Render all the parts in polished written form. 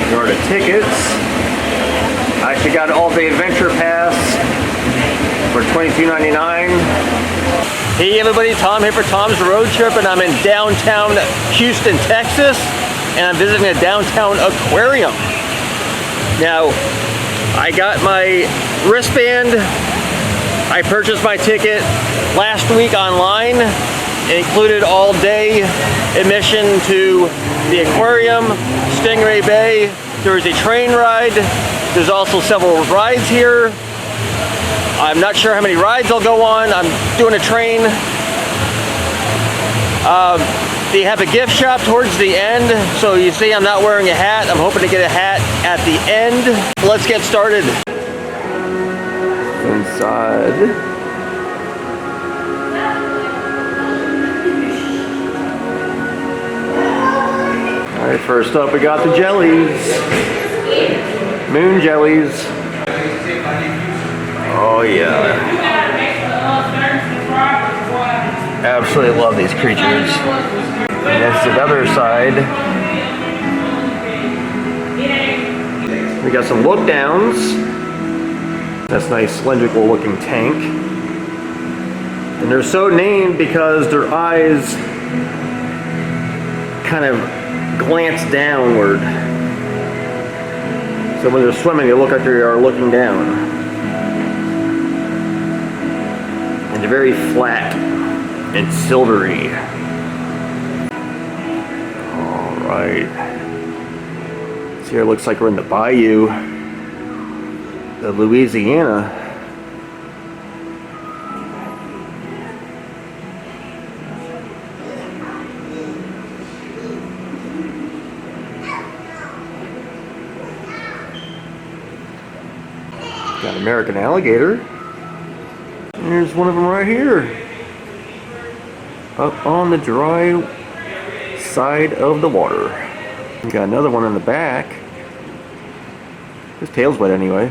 Here are the tickets. I actually got an all-day adventure pass for $22.99. Hey everybody, Tom here for Tom's Road Trip, and I'm in downtown Houston, Texas, and I'm visiting a downtown aquarium. Now, I got my wristband. I purchased my ticket last week online. It included all-day admission to the aquarium, Stingray Bay. There is a train ride. There's also several rides here. I'm not sure how many rides I'll go on. I'm doing a train. They have a gift shop towards the end. So you see I'm not wearing a hat. I'm hoping to get a hat at the end. Let's get started. Inside. All right, first up we got the jellies. Moon jellies. Oh yeah. Absolutely love these creatures. And that's the other side. We got some look downs. That's a nice cylindrical looking tank. And they're so named because their eyes kind of glance downward. So when they're swimming, they look like they are looking down. And they're very flat and silvery. Alright. So here it looks like we're in the bayou of Louisiana. Got American alligator. And there's one of them right here. Up on the dry side of the water. We got another one in the back. His tail's wet anyway.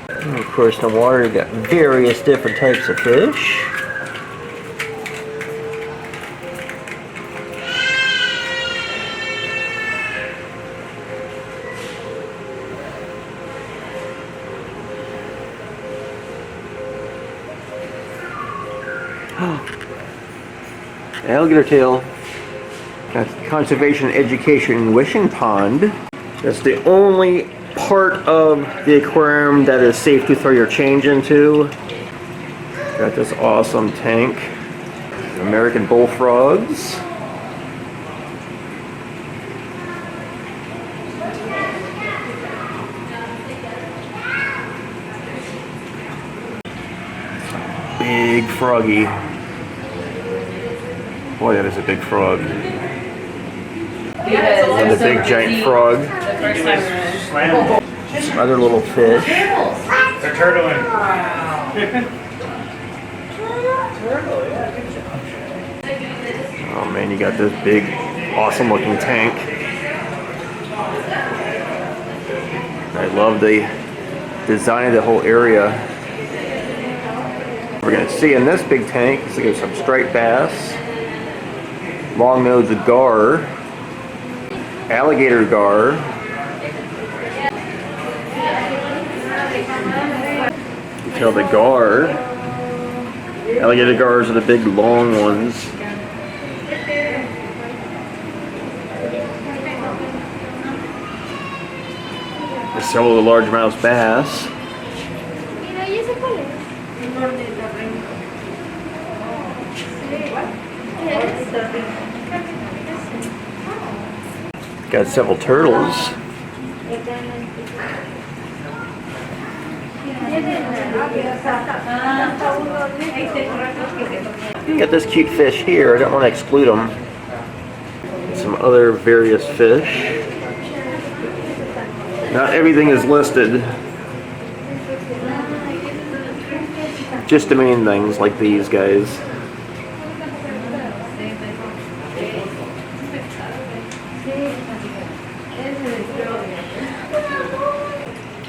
And of course in the water you got various different types of fish. Alligator tail. That's Conservation Education Wishing Pond. That's the only part of the aquarium that is safe to throw your change into. Got this awesome tank. American bullfrogs. Big froggy. Boy, that is a big frog. And a big giant frog. Some other little fish. They're turtling. Oh man, you got this big, awesome looking tank. I love the design of the whole area. We're going to see in this big tank, let's get some striped bass, long-nosed gar, alligator gar, you tell the gar, alligator gars are the big long ones. There's several of the largemouth bass. Got several turtles. Got this cute fish here. I don't want to exclude them. Some other various fish. Not everything is listed. Just the main things like these guys.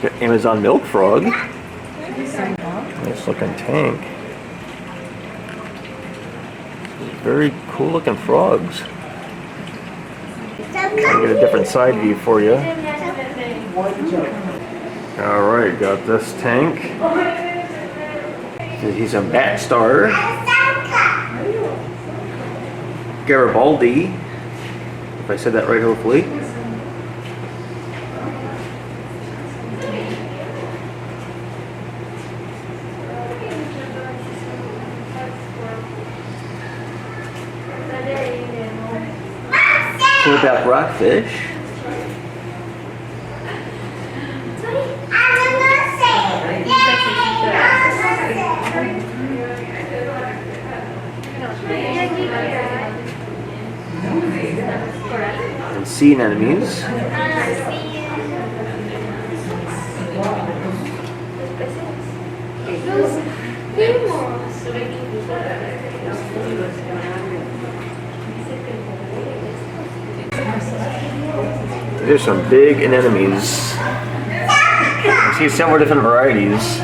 Got Amazon milk frog. Nice looking tank. Very cool looking frogs. I'll get a different side view for you. Alright, got this tank. He's a bat star. Garibaldi, if I said that right, hopefully. Silverback rockfish. And sea anemones. There's some big anemones. I see several different varieties.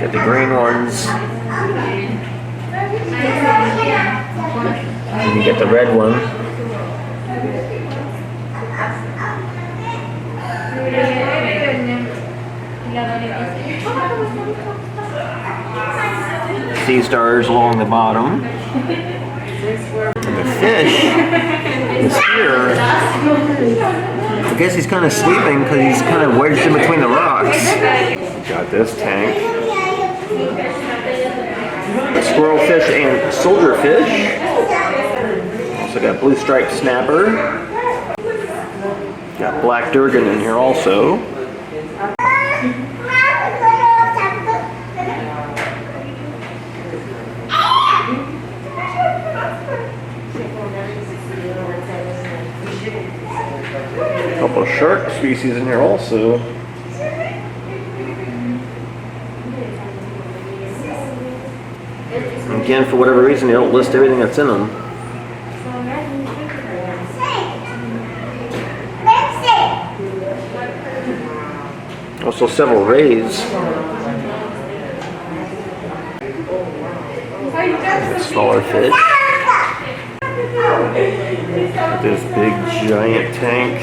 Got the green ones. And you get the red one. Sea stars along the bottom. And the fish is here. I guess he's kind of sleeping because he's kind of wedged in between the rocks. Got this tank. Squirrelfish and soldierfish. Also got blue striped snapper. Got black durgan in here also. A couple of shark species in here also. Again, for whatever reason, they don't list everything that's in them. Also several rays. Smaller fish. This big giant tank.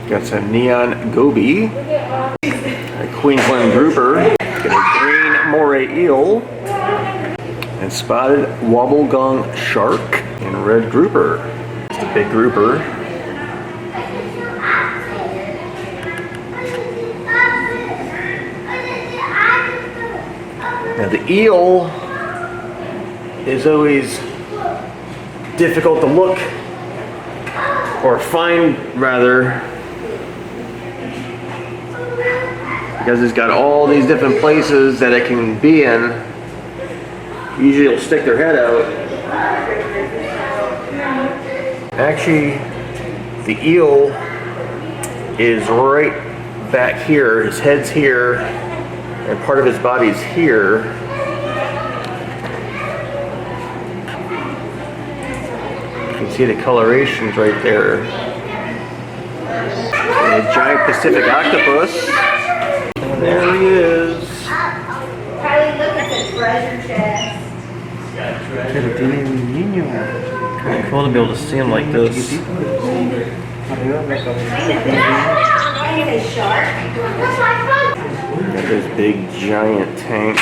Got some neon goby. A Queensland grouper. Got a green moray eel. And spotted wobblegong shark and red grouper. Just a big grouper. Now the eel is always difficult to look or find, rather, because it's got all these different places that it can be in. Usually it'll stick their head out. Actually, the eel is right back here. His head's here and part of his body's here. You can see the colorations right there. And a giant Pacific octopus. And there he is. Kylie, look at the treasure chest. Kind of cool to be able to see him like this. And a shark. What's my phone? Got this big giant tank.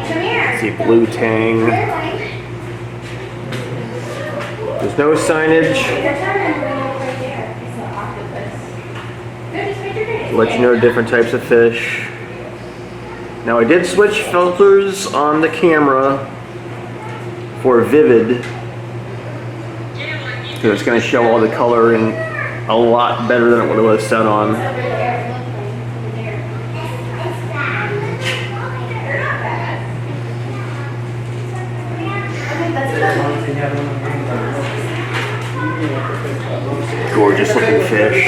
Come here. See blue tang. There's no signage. Let you know different types of fish. Now I did switch filters on the camera for vivid, so it's going to show all the color in a lot better than what it was set on. Gorgeous looking fish.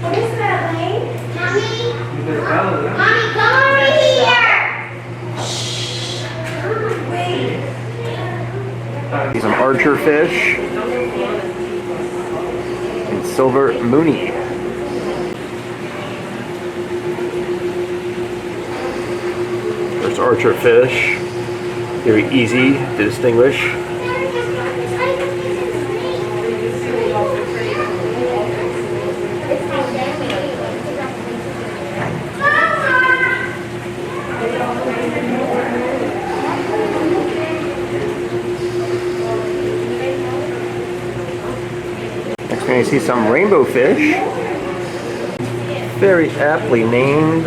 What is that, Lane? Mommy, come over here. Shh. Wait. He's an archer fish. And silver mooney. There's archer fish. Very easy to distinguish. Next thing you see some rainbow fish. Very aptly named.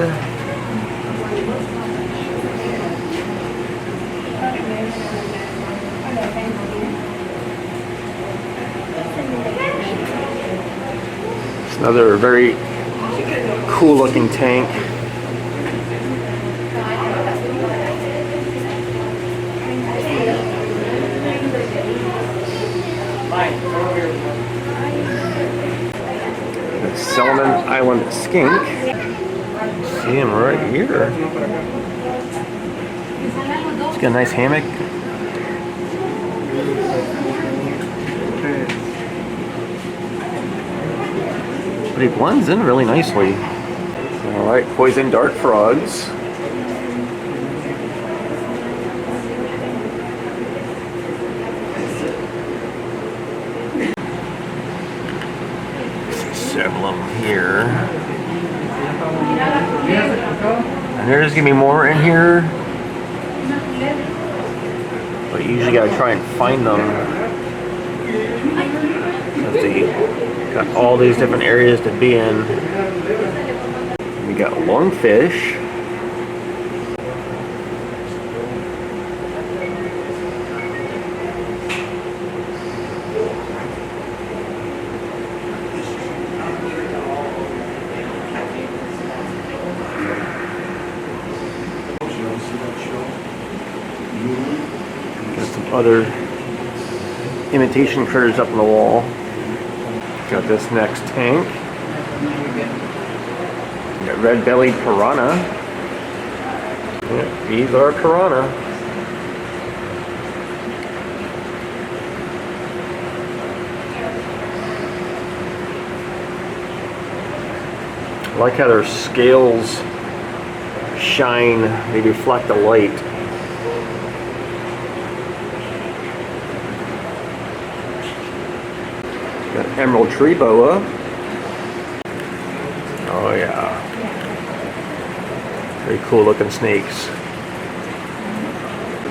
It's another very cool looking tank. The Solomon Island skink. See him right here. He's got a nice hammock. But he blends in really nicely. Alright, poison dart frogs. Several of them here. And there's gonna be more in here. But you usually gotta try and find them. Let's see. Got all these different areas to be in. We got lungfish. Got some other imitation critters up on the wall. Got this next tank. Got red-bellied piranha. Yeah, these are piranha. I like how their scales shine, they reflect the light. Got emerald tree boa. Oh yeah. Very cool looking snakes.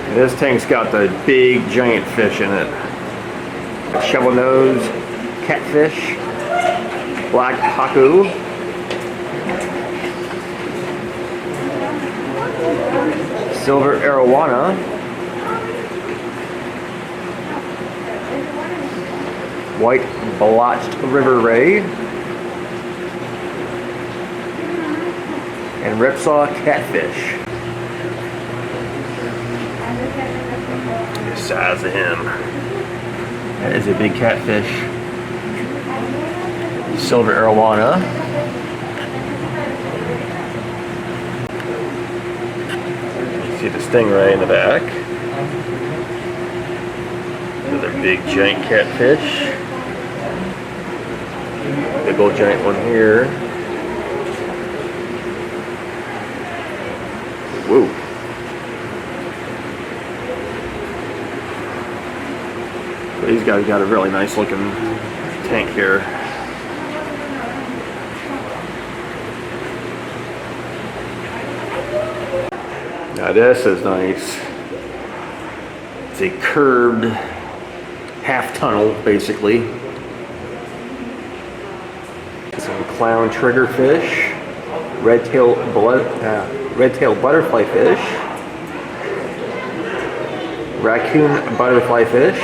And this tank's got the big giant fish in it. Shovel nose, catfish, black haku, silver arowana, white blotched river ray, and ripsaw catfish. The size of him. That is a big catfish. Silver arowana. You see the stingray in the back. Another big giant catfish. Big old giant one here. Whoa. These guys got a really nice looking tank here. Now this is nice. It's a curved half tunnel basically. Some clown triggerfish, red-tailed butterfly fish, raccoon butterfly fish,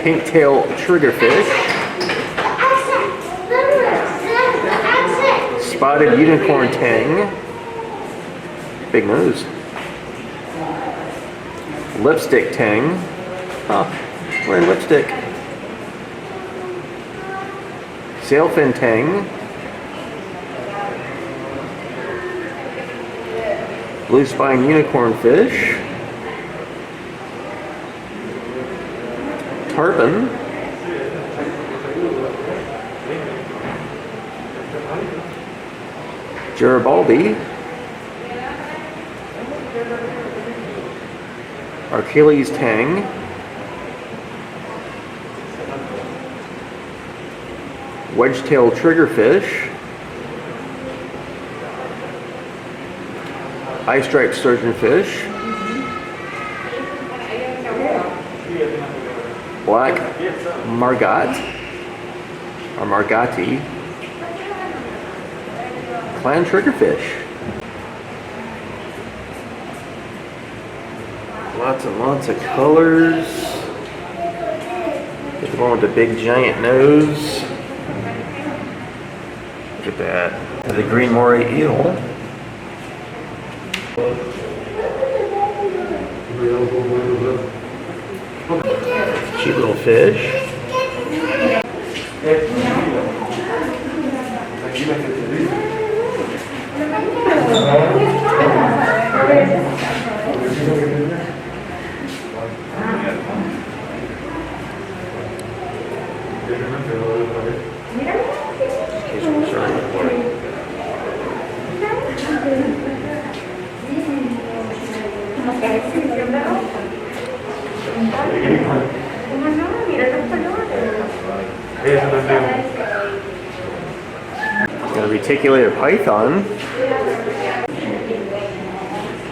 pink-tailed triggerfish, spotted unicorn tang, big nose, lipstick tang, wearing lipstick, sailfin tang, blue spine unicorn fish, tarpon, Garibaldi, Achilles tang, wedge-tailed triggerfish, eye-striped sturgeonfish, black margot, or margati, clan triggerfish. Lots and lots of colors. Get the one with the big giant nose. Look at that. The green moray eel. Cute little fish. Got a reticulated python.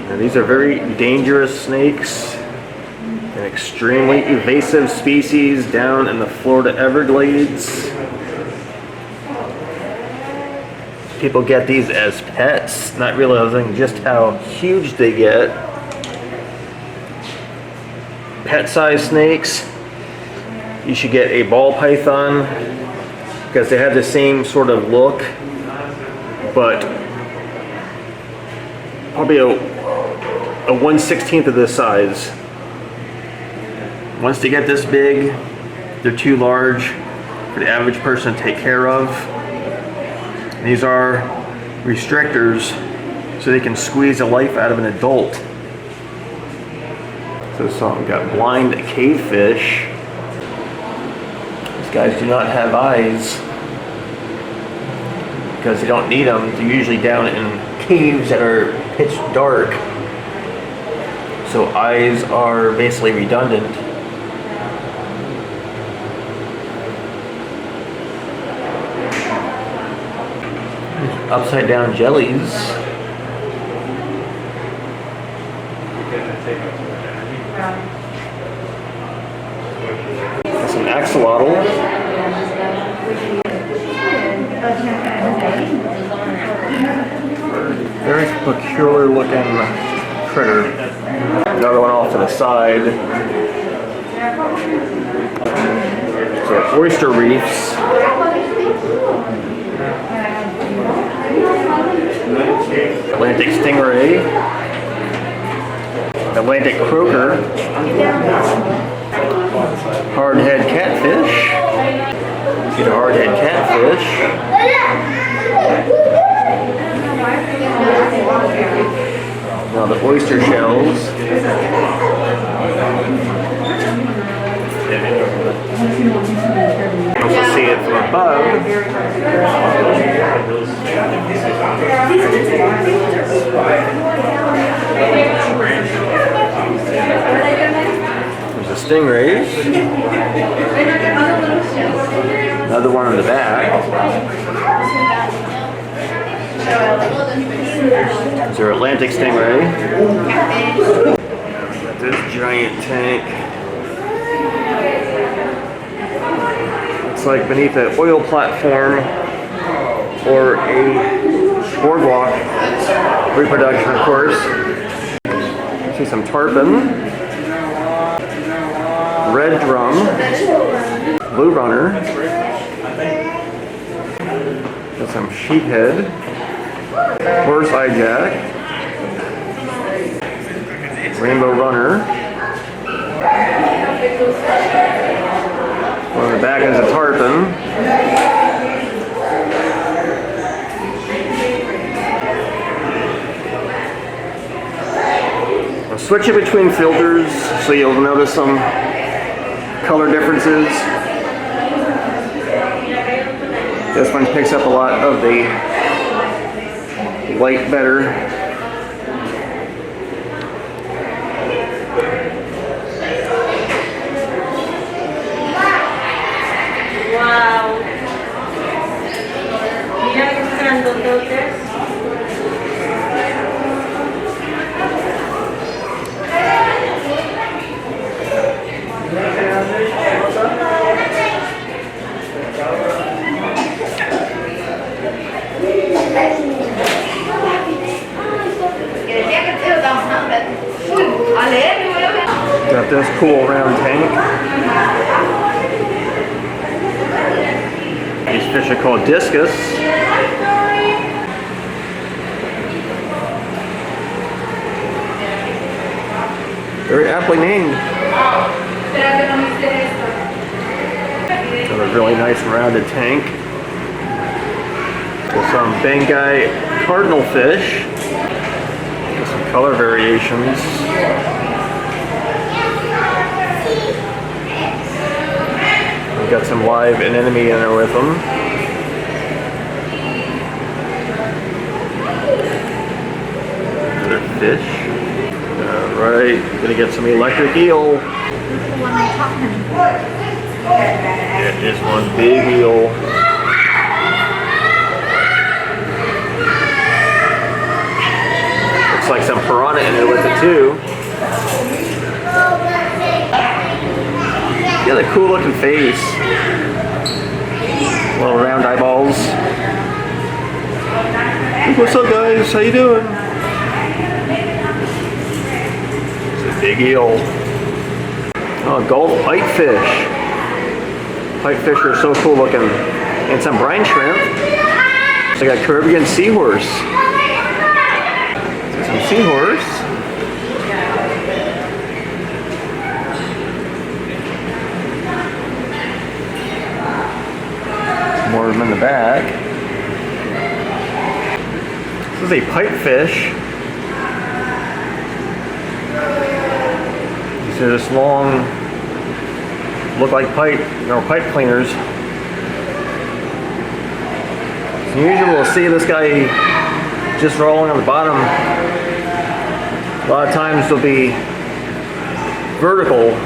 Now, these are very dangerous snakes, an extremely invasive species down in the Florida Everglades. People get these as pets, not realizing just how huge they get. Pet-sized snakes, you should get a ball python because they have the same sort of look, but probably a 1/16 of this size. Once they get this big, they're too large for the average person to take care of. These are restrictors, so they can squeeze the life out of an adult. So some got blind cavefish. These guys do not have eyes because they don't need them. They're usually down in caves that are pitch dark. So eyes are basically redundant. Upside down jellies. Some axolotl. Very peculiar looking critter. Another one off to the side. So oyster reefs. Atlantic stingray, Atlantic croaker, hardhead catfish, get a hardhead catfish, now the oyster shells, also see it from above. There's a stingray. Another one on the back. These are Atlantic stingray. This giant tank. It's like beneath an oil platform or a boardwalk reproduction, of course. See some tarpon, red drum, blue runner, and some sheephead, horse eyejack, rainbow runner. On the back is a tarpon. I'll switch it between filters so you'll notice some color differences. This one picks up a lot of the light better. at this cool round tank. These fish are called discus. Very aptly named. Another really nice rounded tank. With some Bagby cardinal fish. With some color variations. We've got some live anemone in there with them. Another fish. Alright, gonna get some electric eel. It is one big eel. Looks like some piranha in there with it too. Got a cool looking face. Little round eyeballs. What's up guys? How you doing? It's a big eel. Oh, Gulf pipefish. Pipefish are so cool looking. And some brine shrimp. So I got Caribbean seahorse. Some seahorse. More of them in the back. This is a pipefish. These are just long, look like pipe cleaners. So usually we'll see this guy just rolling on the bottom. A lot of times they'll be vertical.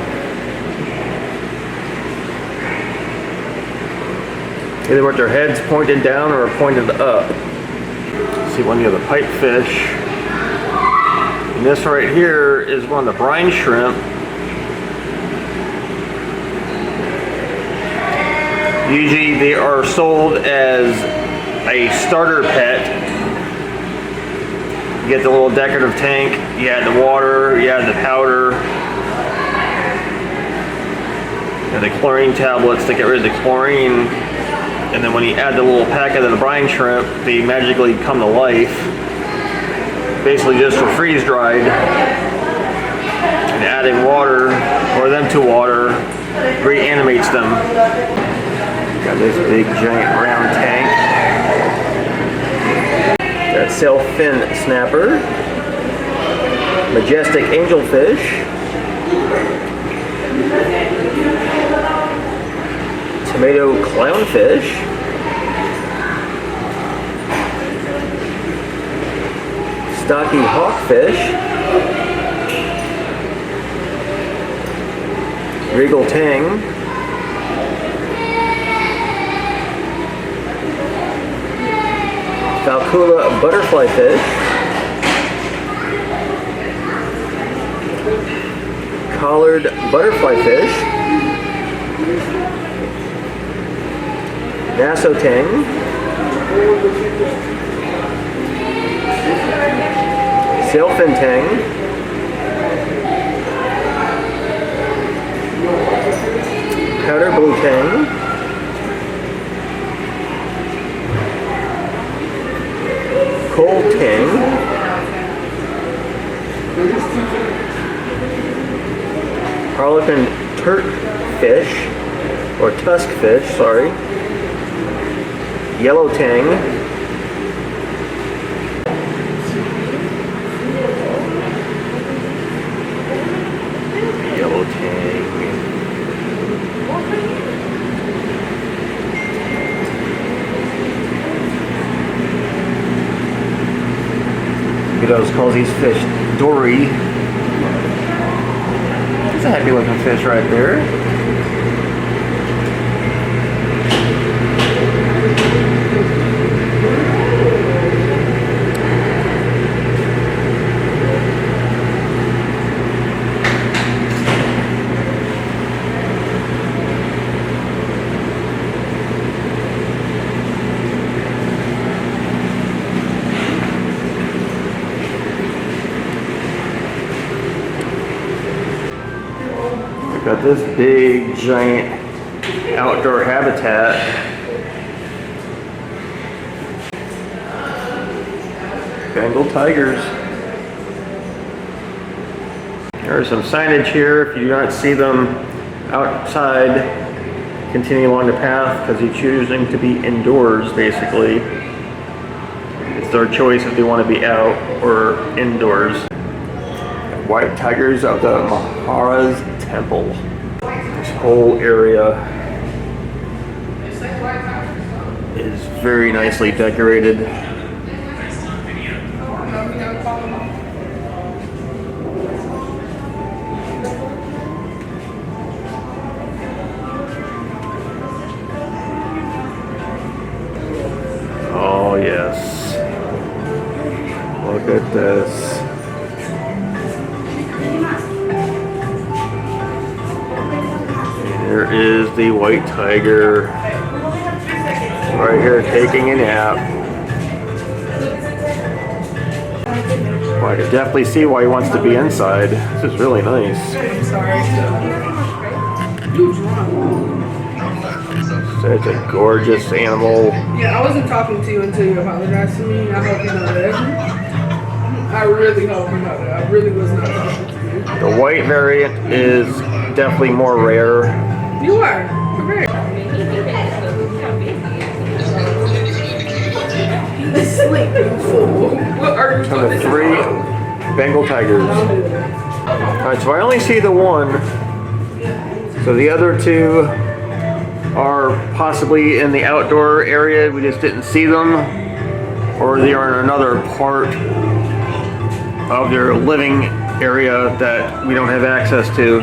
Either with their heads pointed down or pointed up. See one of the other pipefish. And this right here is one of the brine shrimp. Usually they are sold as a starter pet. You get the little decorative tank, you add the water, you add the powder, and the chlorine tablets to get rid of the chlorine. And then when you add the little packet of the brine shrimp, they magically come to life. Basically just for freeze dried. And adding water, or them to water, reanimates them. Got this big giant round tank. Got sail fin snapper. Majestic angelfish. Tomato clownfish. Stocky hawkfish. Regal tang. Falcula butterfly fish. Collared butterfly fish. Nassau tang. Sailfin tang. Powder blue tang. Coal tang. Harlequin turk fish, or tusk fish, sorry. Yellow tang. Yellow tang. Guidos calls these fish dory. That's a happy looking fish right there. Got this big, giant outdoor habitat. Bengal tigers. There are some signage here. If you do not see them outside, continue along the path because you're choosing to be indoors, basically. It's their choice if they want to be out or indoors. White tigers of the Mahara's Temple. This whole area is very nicely decorated. Oh yes. Look at this. There is the white tiger right here taking a nap. Well, I can definitely see why he wants to be inside. This is really nice. Such a gorgeous animal. Yeah, I wasn't talking to you until you apologized to me. I hope you know that. I really hope you know that. I really was not talking to you. The white variant is definitely more rare. You are. Correct. Sleep, you fool. What are you Kind of 3 Bengal tigers. Alright, so I only see the one. So the other 2 are possibly in the outdoor area. We just didn't see them. Or they are in another part of their living area that we don't have access to.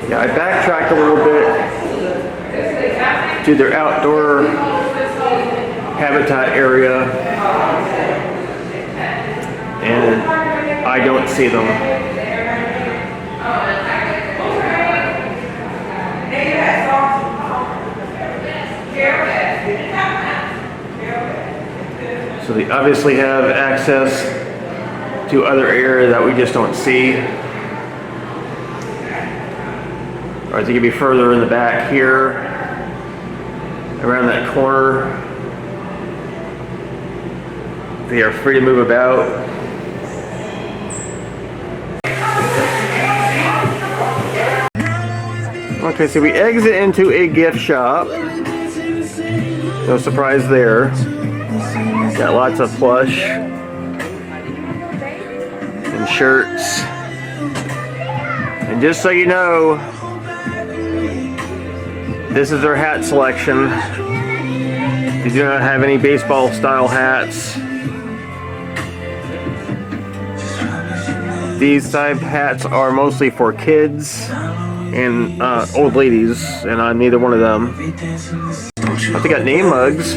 Yeah, I backtracked a little bit to their outdoor habitat area, and I don't see them. So they obviously have access to other area that we just don't see. Or I think it'd be further in the back here, around that corner. They are free to move about. Okay, so we exit into a gift shop. No surprise there. Got lots of plush and shirts. And just so you know, this is their hat selection. They do not have any baseball style hats. These type hats are mostly for kids and old ladies, and I'm neither one of them. But they got name mugs.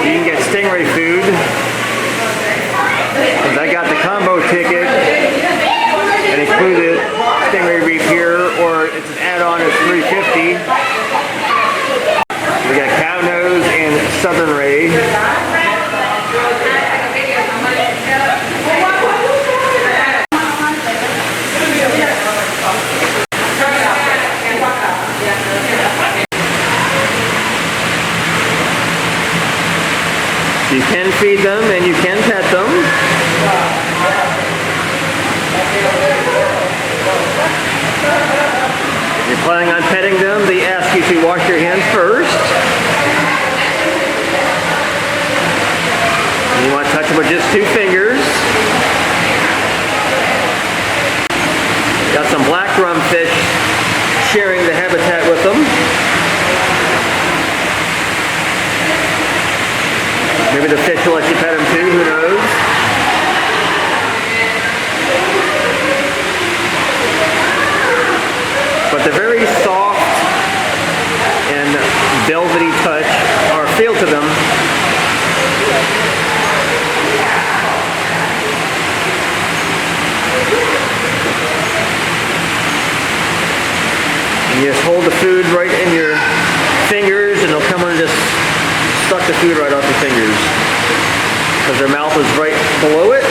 You can get stingray food. Because I got the combo ticket and included stingray beef here, or it's an add-on, it's $3.50. We got cow nose and southern ray. You can feed them and you can pet them. If you're planning on petting them, they ask you to wash your hands first. And you want to touch them with just 2 fingers. Got some black drumfish sharing the habitat with them. Maybe the fish will let you pet them too, who knows? But the very soft and velvety touch or feel to them. And you just hold the food right in your fingers and they'll come and just suck the food right off your fingers. because their mouth is right below it.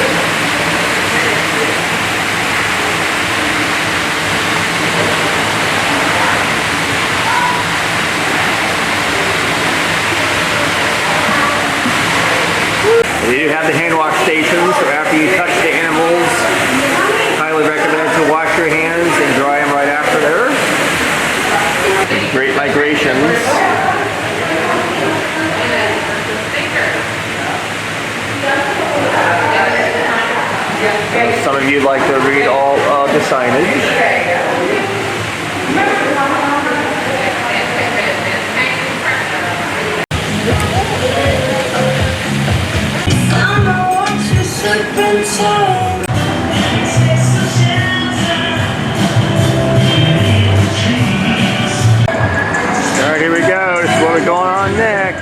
You have the hand wash stations, so after you touch the animals, highly recommend to wash your hands and dry them right after there. Great migrations. Some of you like to read all of the signage. Alright, here we go. This is what we're going on next.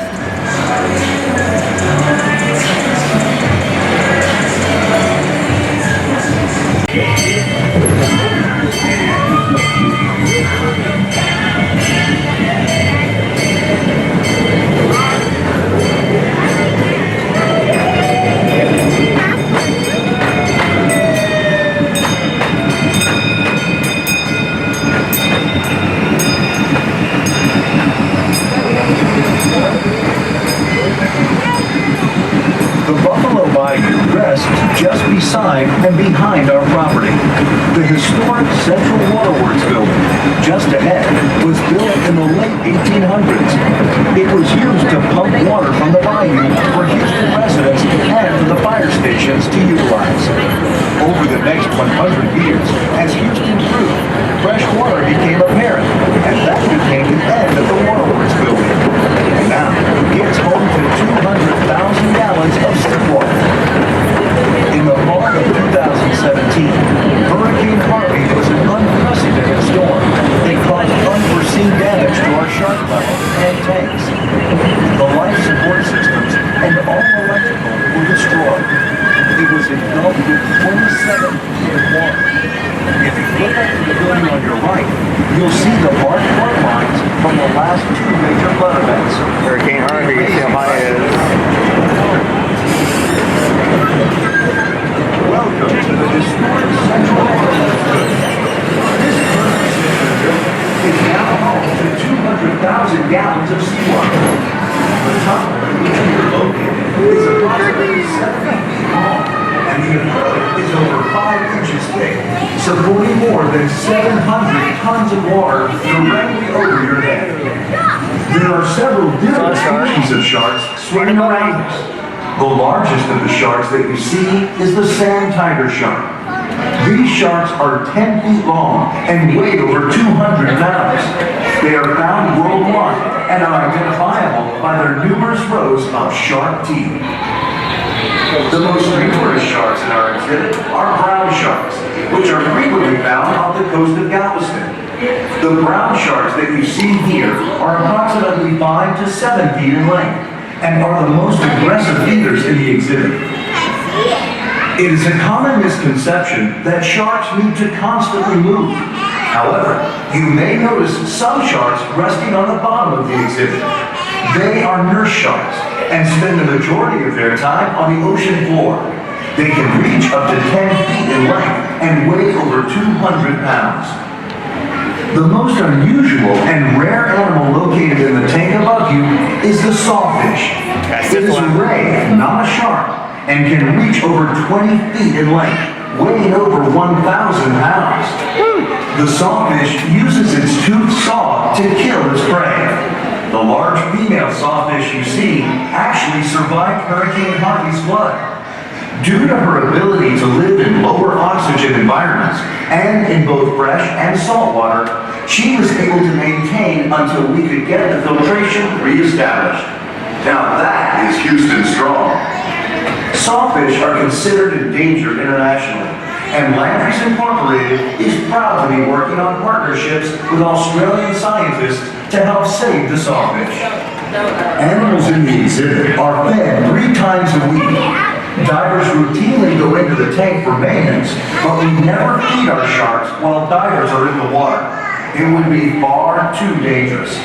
Just beside and behind our property. The historic Central Waterworks Building, just ahead, was built in the late 1800s. It was used to pump water from the bayou for Houston residents and for the fire stations to utilize. Over the next 100 years, as Houston grew, fresh water became apparent, and that became the end of the Waterworks Building. And now, it's home to 200,000 gallons of seawater. In the fall of 2017, Hurricane Harvey was an unprecedented storm that caused unforeseen damage to our shark level and tanks. The life support systems and all electrical were destroyed. It was engulfed with 27 feet of water. If you look up to the building on your right, you'll see the marked flood lines from the last two major flood events. Hurricane Harvey, you see how high it is. Welcome to the historic Central Waterworks Building. This is now home to 200,000 gallons of seawater. The top of which we are located is approximately 7 feet long, and the aquarium is over 5 inches thick, supporting more than 700 tons of water directly over your head. There are several different species of sharks swimming around us. The largest of the sharks that you see is the sand tiger shark. These sharks are 10 feet long and weigh over 200 pounds. They are found worldwide and are identifiable by their numerous rows of sharp teeth. The most numerous sharks in our exhibit are brown sharks, which are frequently found off the coast of Galveston. The brown sharks that you see here are approximately 5 to 7 feet in length and are the most aggressive feeders in the exhibit. It is a common misconception that sharks need to constantly move. However, you may notice some sharks resting on the bottom of the exhibit. They are nurse sharks and spend the majority of their time on the ocean floor. They can reach up to 10 feet in length and weigh over 200 pounds. The most unusual and rare animal located in the tank above you is the sawfish. It is a ray, not a shark, and can reach over 20 feet in length, weighing over 1,000 pounds. The sawfish uses its toothed saw to kill its prey. The large female sawfish you see actually survived Hurricane Harvey's flood. Due to her ability to live in lower oxygen environments and in both fresh and salt water, she was able to maintain until we could get the filtration reestablished. Now that is Houston strong. Sawfish are considered endangered internationally, and Landry's Incorporated is proud to be working on partnerships with Australian scientists to help save the sawfish. Animals in the exhibit are fed 3 times a week. Divers routinely go into the tank for maintenance, but we never feed our sharks while divers are in the water. It would be far too dangerous.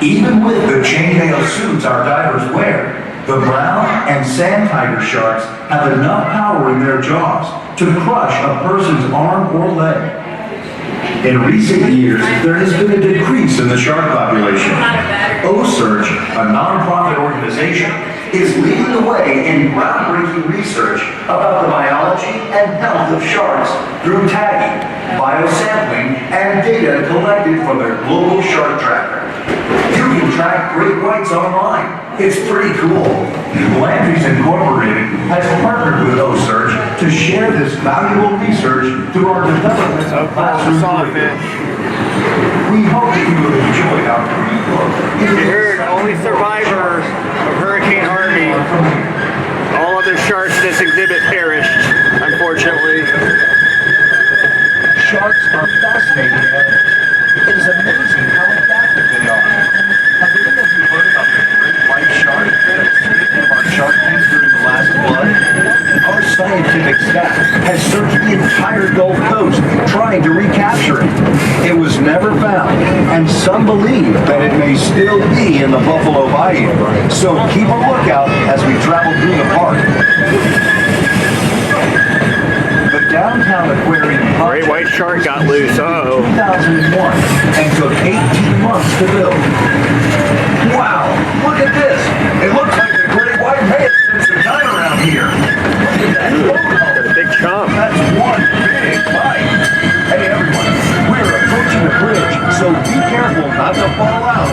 Even with the chainmail suits our divers wear, The brown and sand tiger sharks have enough power in their jaws to crush a person's arm or leg. In recent years, there has been a decrease in the shark population. OSearch, a nonprofit organization, is leading the way in groundbreaking research about the biology and health of sharks through tagging, biosampling, and data collected from their global shark tracker. You can track great whites online. It's pretty cool. Landry's Incorporated has partnered with OSearch to share this valuable research through our development of classroom curriculum. We hope that you will enjoy our free book. You heard only survivor of Hurricane Harvey. All other sharks in this exhibit perished, unfortunately. Sharks are fascinating animals. It is amazing how adaptive they are. Have any of you heard about the great white shark that escaped from our shark tanks during the last flood? Our scientific staff has searched the entire Gulf Coast trying to recapture it. It was never found, and some believe that it may still be in the Buffalo Bayou. So keep a lookout as we travel through the park. The Downtown Aquarium Great white shark got loose. Uh-oh. 2001 and took 18 months to build. Wow, look at this. It looks like the great white may have spent some time around here. Look at that photo. Big chump. That's one big bite. Hey everyone, we're approaching the bridge, so be careful not to fall out.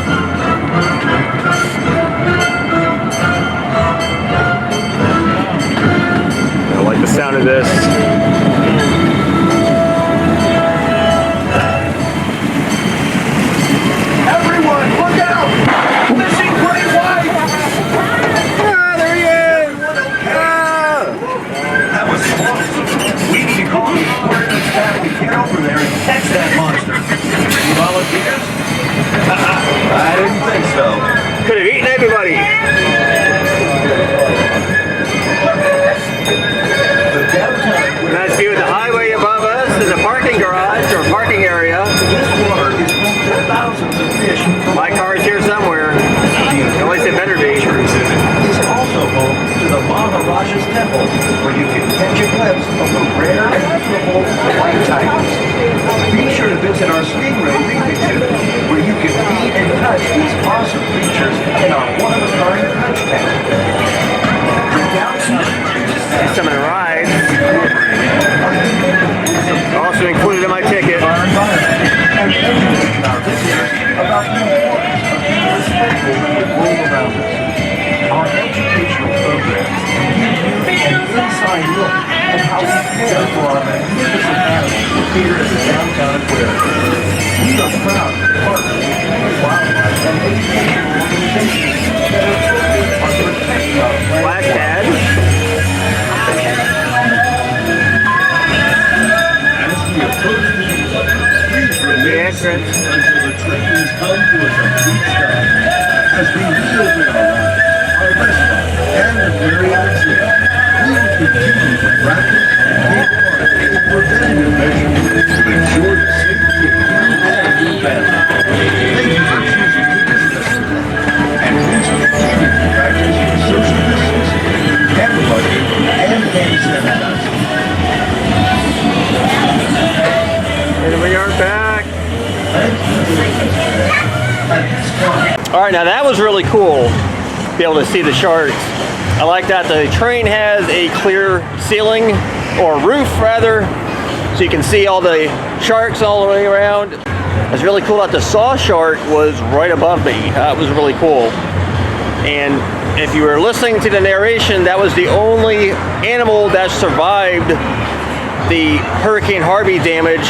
I like the sound of this. Everyone, look out! Missing great white! Ah, there he is! Ah. That was close. We need to call the Aquarium staff to get over there and catch that monster. Any volunteers? I didn't think so. Could have eaten everybody. The Downtown Aquarium. Nice view of the highway above us and the parking garage or parking area. This water is home to thousands of fish. My car is here somewhere. At least it better be. It's also home to the Maharaja's Temple, where you can catch a glimpse of the rare and beautiful white tigers. Be sure to visit our stingray reef exhibit, where you can feed and touch these awesome creatures in our one-of-a-kind touch pen. The Downtown Some of the rides. Also included in my ticket. our environment and educating our visitors about the importance of being respectful of the world around us. Our educational programs give you an inside look at how we care for our magnificent animals here at the Downtown Aquarium. We are proud to partner with many wildlife and educational organizations that are focused on protecting our planet. Black Dad. As we approach the beach, please remain safe until the trains come to a complete stop. As we reopen our lodge, our restaurant, and aquarium exhibit, we will continue to practice and take part in preventative measures to ensure the safety of you and your family. Thank you for choosing to visit us today. And please continue to practice your social distancing, hand washing, and hand sanitizing. And we are back. Thank you for joining us today. At this time, All right, now that was really cool. Be able to see the sharks. I like that the train has a clear ceiling or roof rather, so you can see all the sharks all the way around. It's really cool that the saw shark was right above me. That was really cool. And if you were listening to the narration, that was the only animal that survived the Hurricane Harvey damage,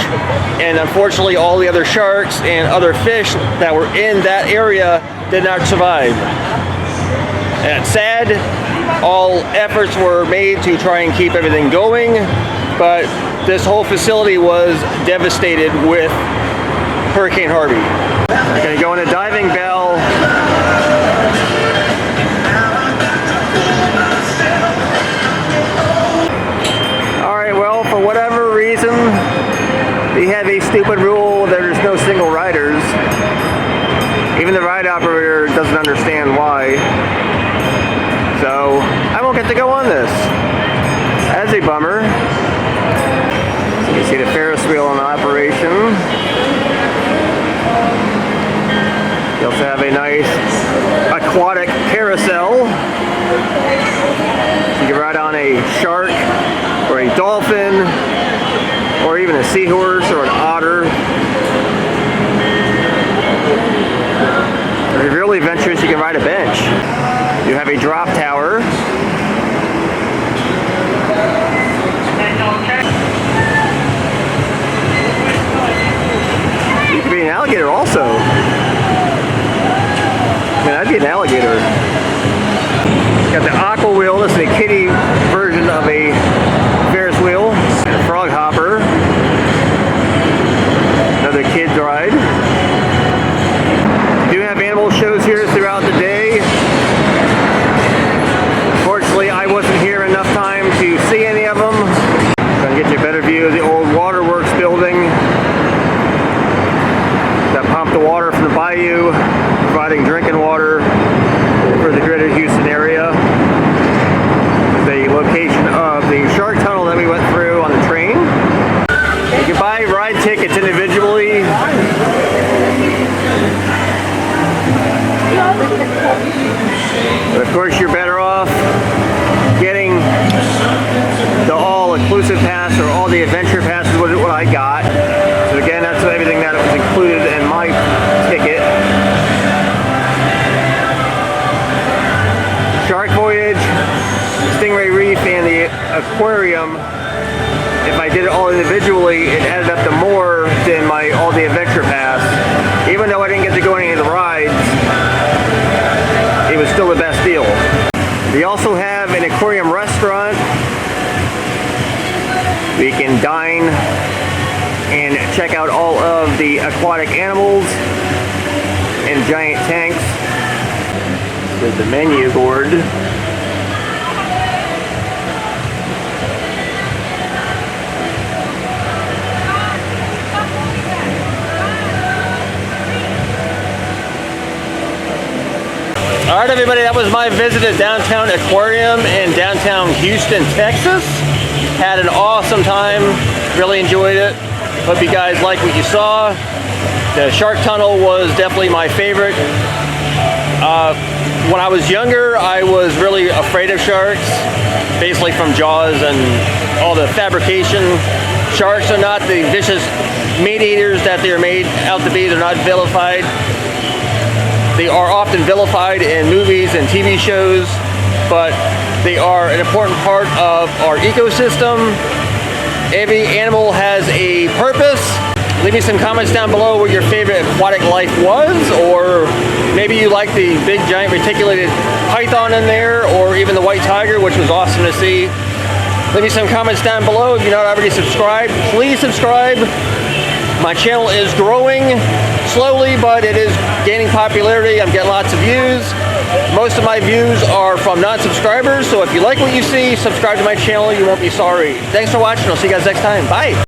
and unfortunately all the other sharks and other fish that were in that area did not survive. And it's sad. All efforts were made to try and keep everything going, but this whole facility was devastated with Hurricane Harvey. We're going to go in a diving bell. Alright, well, for whatever reason, they have a stupid rule that there's no single riders. Even the ride operator doesn't understand why. this. That's a bummer. So you see the Ferris wheel in operation. You also have a nice aquatic carousel. So you can ride on a shark or a dolphin or even a seahorse or an otter. Or if you're really adventurous, you can ride a bench. You have a drop tower. You could be an alligator also. Man, I'd be an alligator. Got the aqua wheel. This is a kiddie version of a Ferris wheel. And a frog hopper. Another kid's ride. We do have animal shows here throughout the day. Unfortunately, I wasn't here enough time to see any of them. I'm going to get you a better view of the old Waterworks building that pumped the water from the bayou, providing drinking water for the greater Houston area. The location of the shark tunnel that we went through on the train. You can buy ride tickets individually. But of course, you're better off getting the all-inclusive pass or all the adventure passes, what I got. So again, that's everything that was included in my ticket. Shark Voyage, Stingray Reef, and the Aquarium. If I did it all individually, it added up to more than all the adventure pass. Even though I didn't get to go on any of the rides, it was still the best deal. They also have an aquarium restaurant. We can dine and check out all of the aquatic animals in giant tanks. There's the menu board. Alright everybody, that was my visit at Downtown Aquarium in downtown Houston, Texas. Had an awesome time, really enjoyed it. Hope you guys like what you saw. The shark tunnel was definitely my favorite. When I was younger, I was really afraid of sharks, basically from Jaws and all the fabrication. Sharks are not the vicious meat eaters that they're made out to be. They're not vilified. They are often vilified in movies and TV shows, but they are an important part of our ecosystem. Every animal has a purpose. Leave me some comments down below what your favorite aquatic life was, or maybe you like the big giant reticulated python in there, or even the white tiger, which was awesome to see. Leave me some comments down below. If you're not already subscribed, please subscribe. My channel is growing slowly, but it is gaining popularity. I'm getting lots of views. Most of my views are from non-subscribers, so if you like what you see, subscribe to my channel. You won't be sorry. Thanks for watching. I'll see you guys next time. Bye.